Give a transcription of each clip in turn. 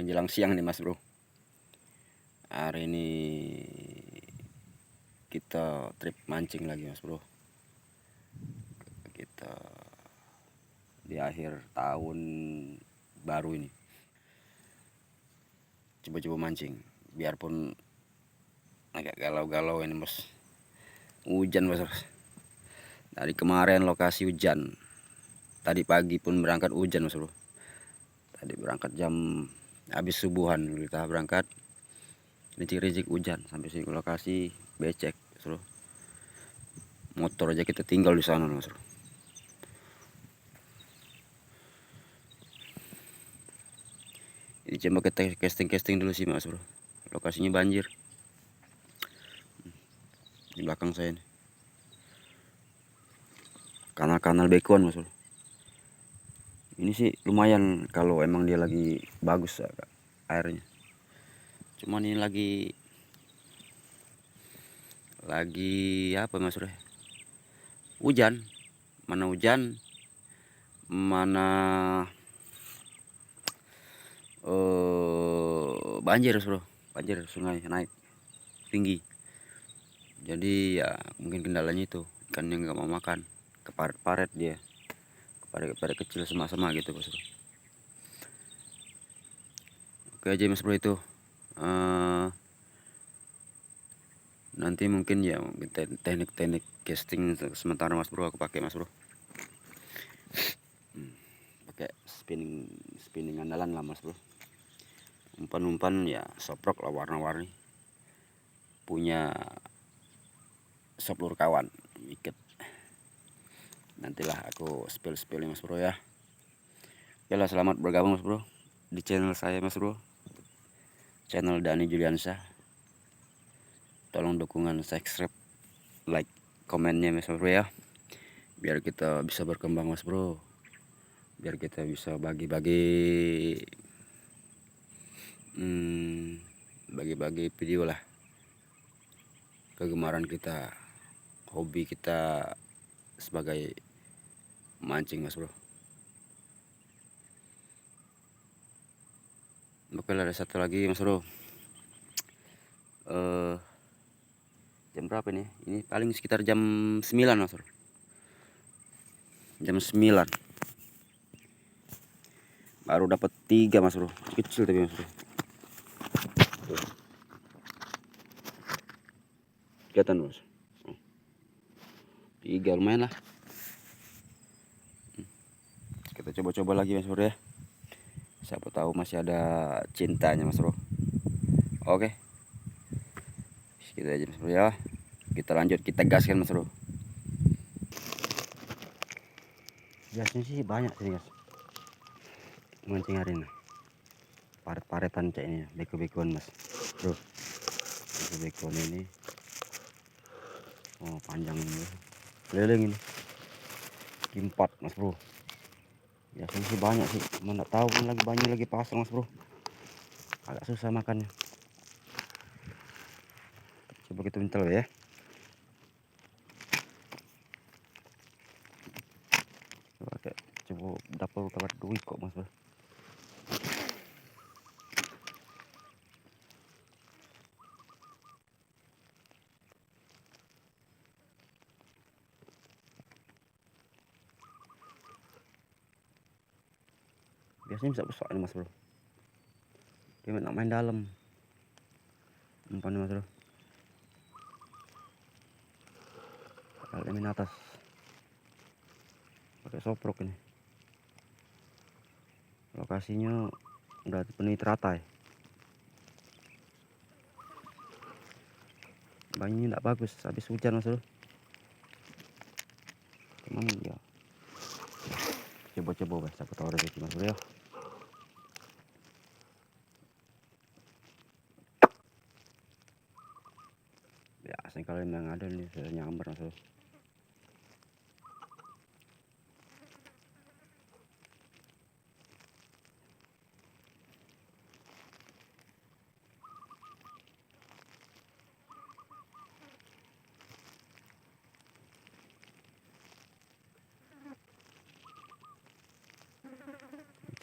menjelang siang nih Mas Bro. Hari ini kita trip mancing lagi Mas Bro. Kita di akhir tahun baru ini coba-coba mancing. Biarpun agak galau-galau ini Mas. Hujan Mas. Dari kemarin lokasi hujan. Tadi pagi pun berangkat hujan Mas Bro. Tadi berangkat jam habis subuhan kita berangkat. Rintik-rintik hujan sampai sini ke lokasi becek Mas Bro. Motor aja kita tinggal di sana Mas Bro. Ini coba kita casting dulu sih Mas Bro. Lokasinya banjir. Di belakang saya nih. Kanal-kanal bekuan Mas Bro. Ini sih lumayan kalau emang dia lagi bagus airnya. Cuman ini lagi apa Mas Bro? Hujan. Mana hujan? Mana banjir Mas Bro. Banjir sungai naik tinggi. Jadi ya mungkin kendalanya itu ikannya nggak mau makan, keparet-paret dia, keparet kecil sama-sama gitu Mas Bro. Oke aja Mas Bro itu. Nanti mungkin ya teknik-teknik casting sementara Mas Bro aku pakai Mas Bro. Pakai spinning andalan lah Mas Bro. Umpan-umpan ya soprok lah warna-warni. Punya soplur kawan ikat. Nantilah aku spill Mas Bro ya. Yalah, selamat bergabung Mas Bro di channel saya Mas Bro. Channel Dani Juliansyah. Tolong dukungan subscribe, like, komennya Mas Bro ya. Biar kita bisa berkembang Mas Bro. Biar kita bisa bagi-bagi video lah. Kegemaran kita, hobi kita sebagai mancing Mas Bro. Oke lah, ada satu lagi Mas Bro. Jam berapa nih? Ini paling sekitar jam 9 Mas Bro. Jam 9. Baru dapat 3 Mas Bro. Kecil tapi Mas Bro. Tuh. Kelihatan Mas. 3 lumayan lah. Kita coba-coba lagi Mas Bro ya. Siapa tahu masih ada cintanya Mas Bro. Oke. Segitu aja Mas Bro ya. Kita lanjut, kita gaskan Mas Bro. Biasanya sih banyak sih guys. Mancing hari ini. Paret-paretan cek ini, beko-bekoan Mas Bro. Beko-bekoan ini. Oh, panjang ini. Keliling ini. Kimpat Mas Bro. Biasanya sih banyak sih, cuma nggak tahu kan lagi banyak lagi pasang Mas Bro. Agak susah makannya. Coba kita mintel ya. Coba dapat kabar duit kok Mas Bro. Biasanya bisa besar ini Mas Bro. Dia nak main dalam. Umpan Mas Bro. Kalau main atas. Pakai soprok ini. Lokasinya udah dipenuhi teratai. Banyak tidak bagus habis hujan Mas Bro. Cuman ya coba-coba Mas, siapa tahu rezeki Mas Bro ya. Ya kalau memang ada nih saya nyamber Mas Bro.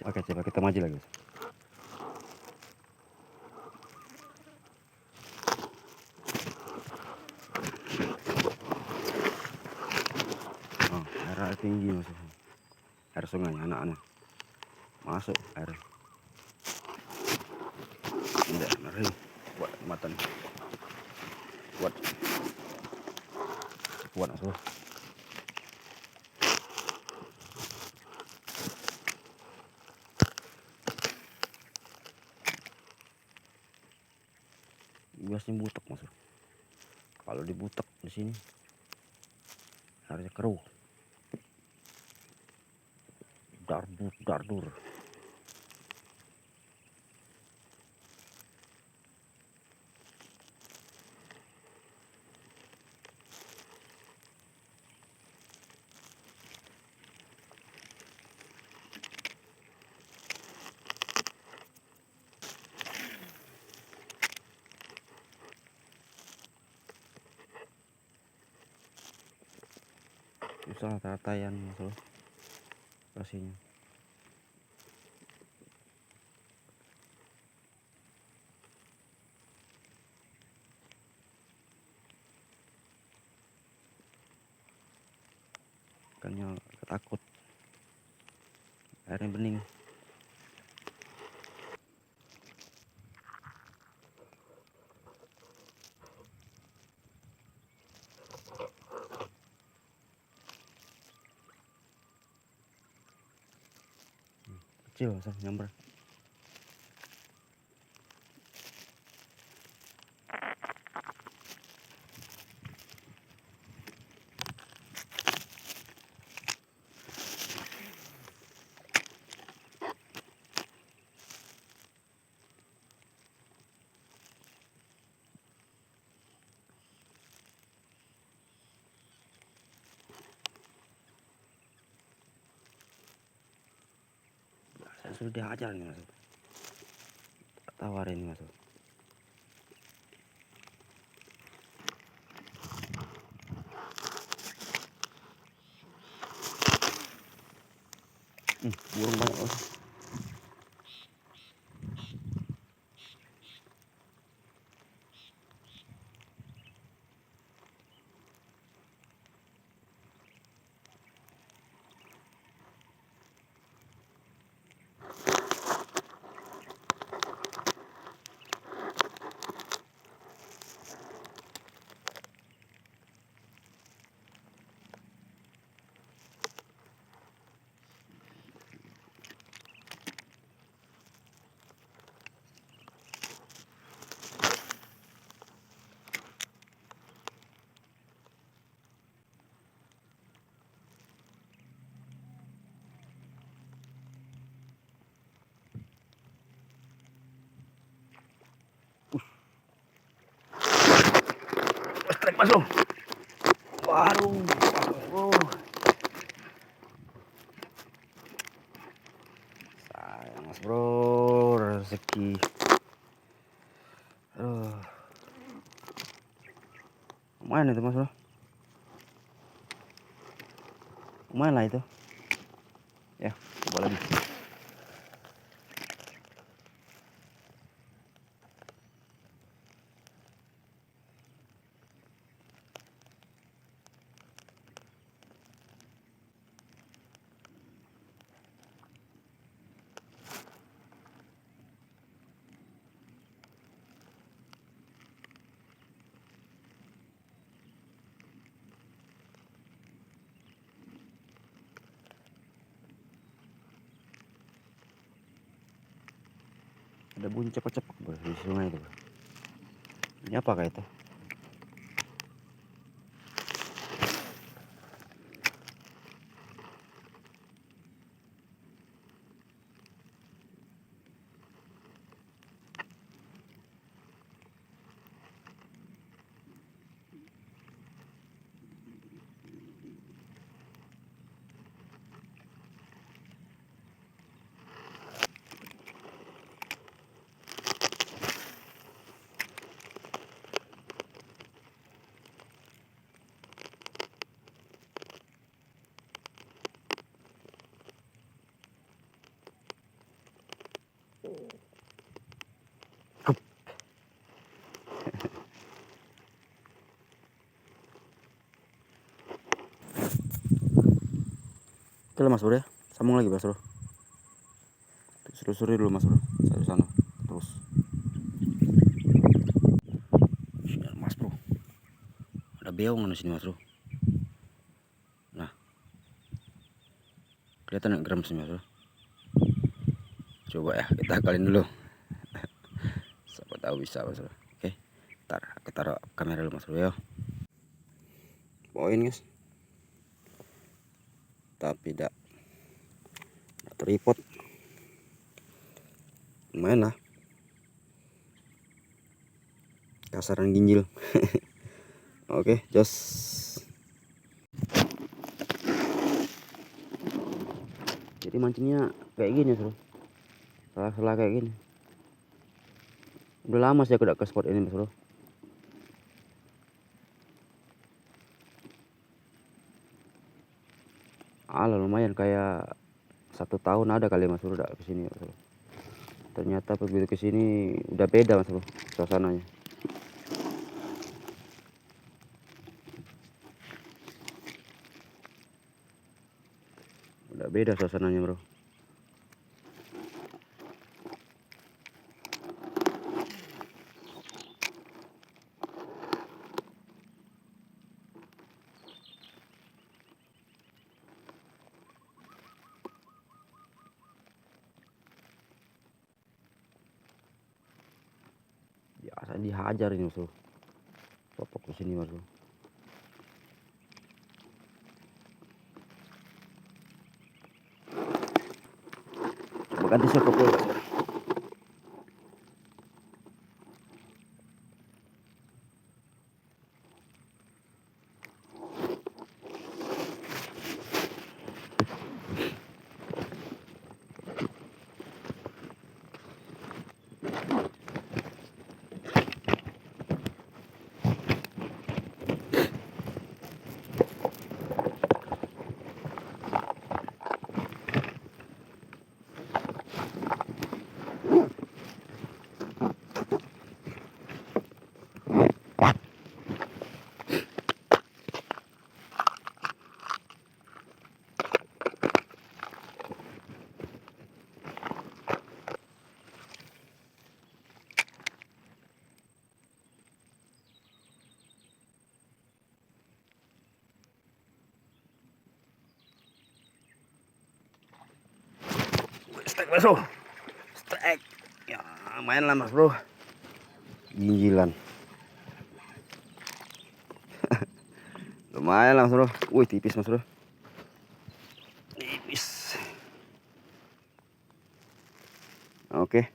Oke, coba kita maju lagi. tinggi masuk air sungai anak-anak masuk air tidak ngeri buat matan kuat masuk biasanya butek masuk kalau dibutek di sini harusnya keruh dardur. Susah tatayan masuk kasihnya. Ikannya ketakut airnya bening. Kecil masuk nyamber. Saya sudah diajar nih masuk. Tawarin masuk. Burung banyak masuk. Strike masuk. Waduh. Sayang mas bro, rezeki. Lumayan itu mas bro. Lumayan lah itu. Ya, coba lagi. Ada bunyi cepak-cepak bro di sungai itu bro. Ini apakah itu? Oke lah Mas Bro ya, sambung lagi Mas Bro. Selusuri dulu Mas Bro, saya sana terus. Ya, Mas Bro, ada beong di sini Mas Bro. Nah, kelihatan nggak geram sih Mas Bro? Coba ya kita akalin dulu. Siapa tahu bisa Mas Bro. Oke, ntar aku taruh kamera dulu Mas Bro ya. Poin guys, tapi tidak tripod. Lumayan lah, kasaran ginjil. Oke, jos. Jadi mancingnya kayak gini Bro, salah kayak gini. Udah lama sih aku udah ke spot ini Mas Bro. Alah lumayan, kayak 1 tahun ada kali Mas Bro udah kesini Mas Bro. Ternyata begitu kesini udah beda Mas Bro suasananya. Udah beda suasananya Bro. Biasa dihajar ini Mas Bro. Popok di sini Mas Bro. Coba ganti sopok dulu Mas Bro. Strike Mas Bro. Strike. Ya, main lah Mas Bro. Ginjilan. Lumayan lah Mas Bro. Wih, tipis Mas Bro. Tipis. Oke.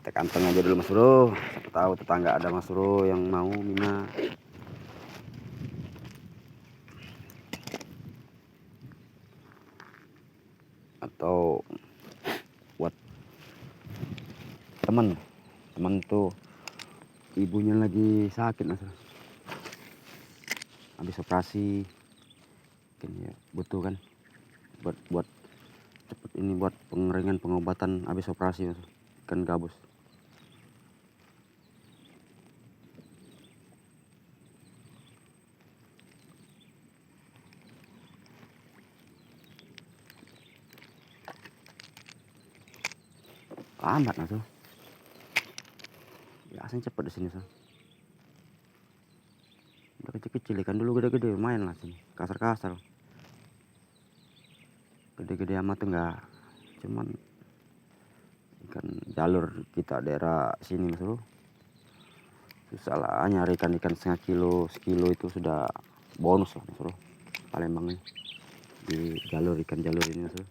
Kita kantong aja dulu Mas Bro. Siapa tahu tetangga ada Mas Bro yang mau mina. Atau buat teman tuh ibunya lagi sakit Mas Bro. Habis operasi mungkin ya butuh kan buat cepet ini, buat pengeringan pengobatan habis operasi Mas Bro. Kan gabus. Lambat Mas Bro. Biasanya cepet di sini so. Udah kecil-kecil ikan, dulu gede-gede main lah sini, kasar-kasar. Gede-gede amat tuh enggak, cuman ikan jalur kita daerah sini Mas Bro. Susah lah nyari ikan setengah kilo, sekilo itu sudah bonus lah Mas Bro. Palembang nih di ikan jalur ini Mas Bro.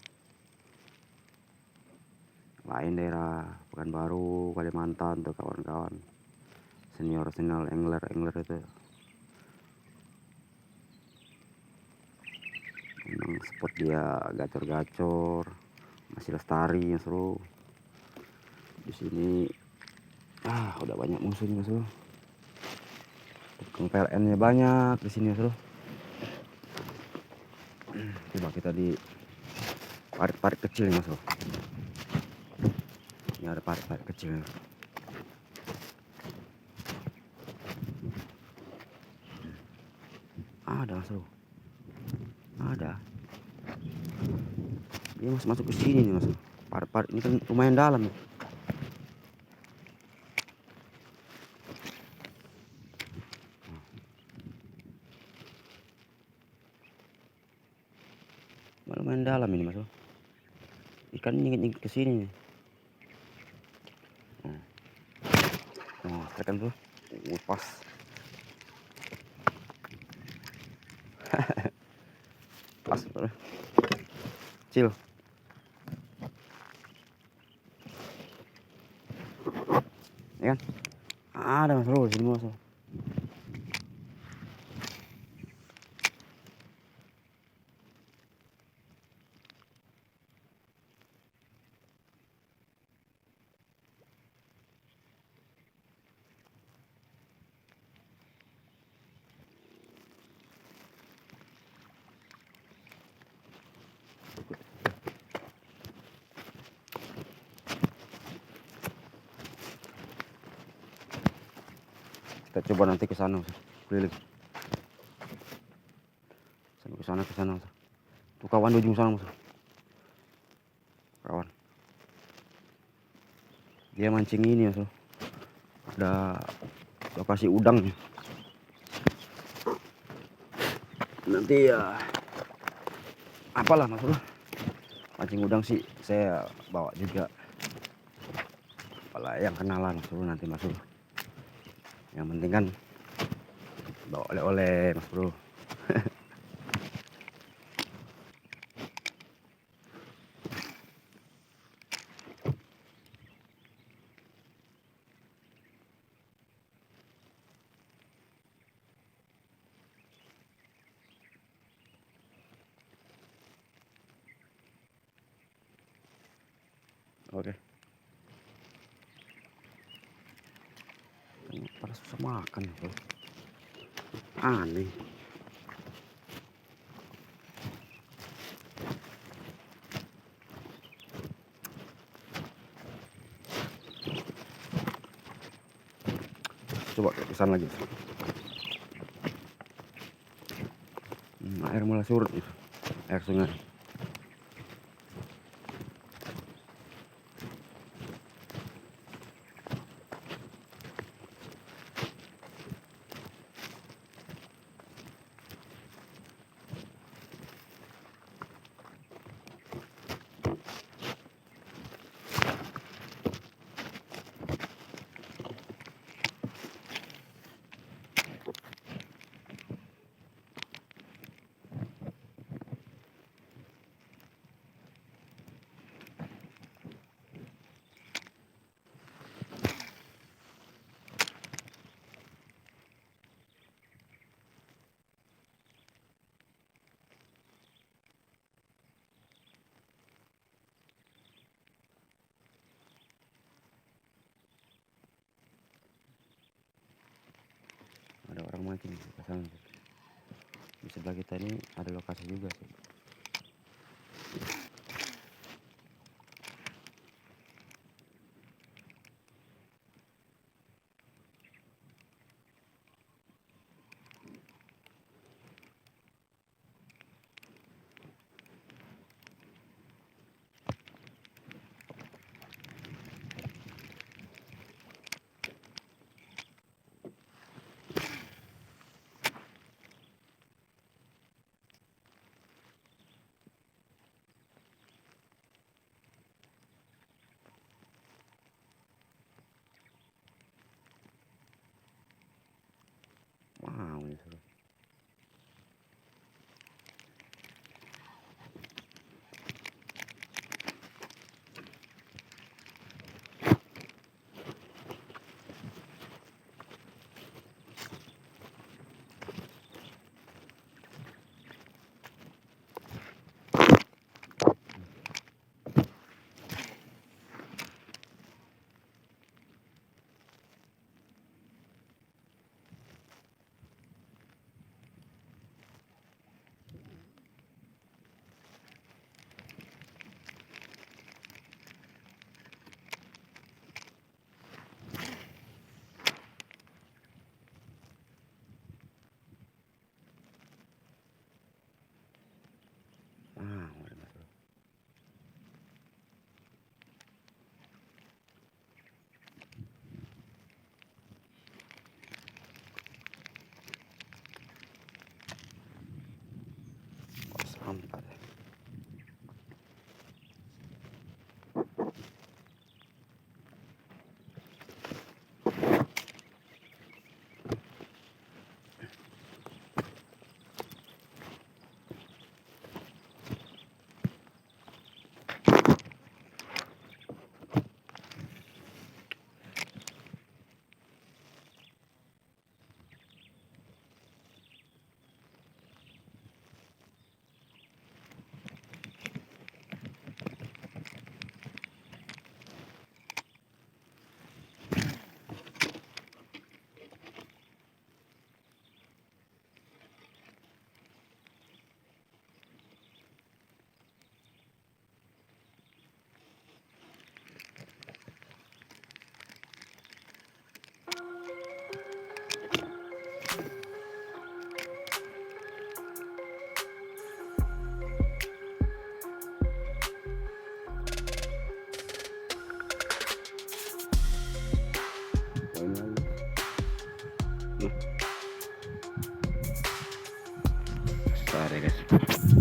Lain daerah Pekanbaru, Kalimantan tuh kawan-kawan senior angler itu memang spot dia gacor-gacor, masih lestari Mas Bro. Di sini udah banyak musuhnya Mas Bro. PLN nya banyak di sini Mas Bro. Coba kita di parit-parit kecil Mas Bro. Ini ada parit-parit kecil. Ada Mas Bro. Ada. Dia masuk masuk ke sini nih mas. Parit-parit ini kan lumayan dalam ya. Lumayan dalam ini mas. Ikan nyingit-nyingit ke sini nih. Oh, tekan bro. Pas. Pas bro. Kecil. Ya kan? Ada mas bro, sini mas. Kita coba nanti ke sana mas. Keliling. Sampai ke sana mas. Tuh kawan di ujung sana mas. Kawan. Dia mancing ini mas. Ada lokasi udang nih. Nanti ya apalah mas bro. Mancing udang sih saya bawa juga. Apalah yang kenalan mas bro nanti mas bro. Yang penting kan bawa oleh-oleh mas bro. Oke. Pada susah makan bro. Aneh. Coba ke sana lagi. Air mulai surut itu. Air sungai. Ada orang mancing ke sana. Di sebelah kita ini ada lokasi juga sih. Besar ya guys.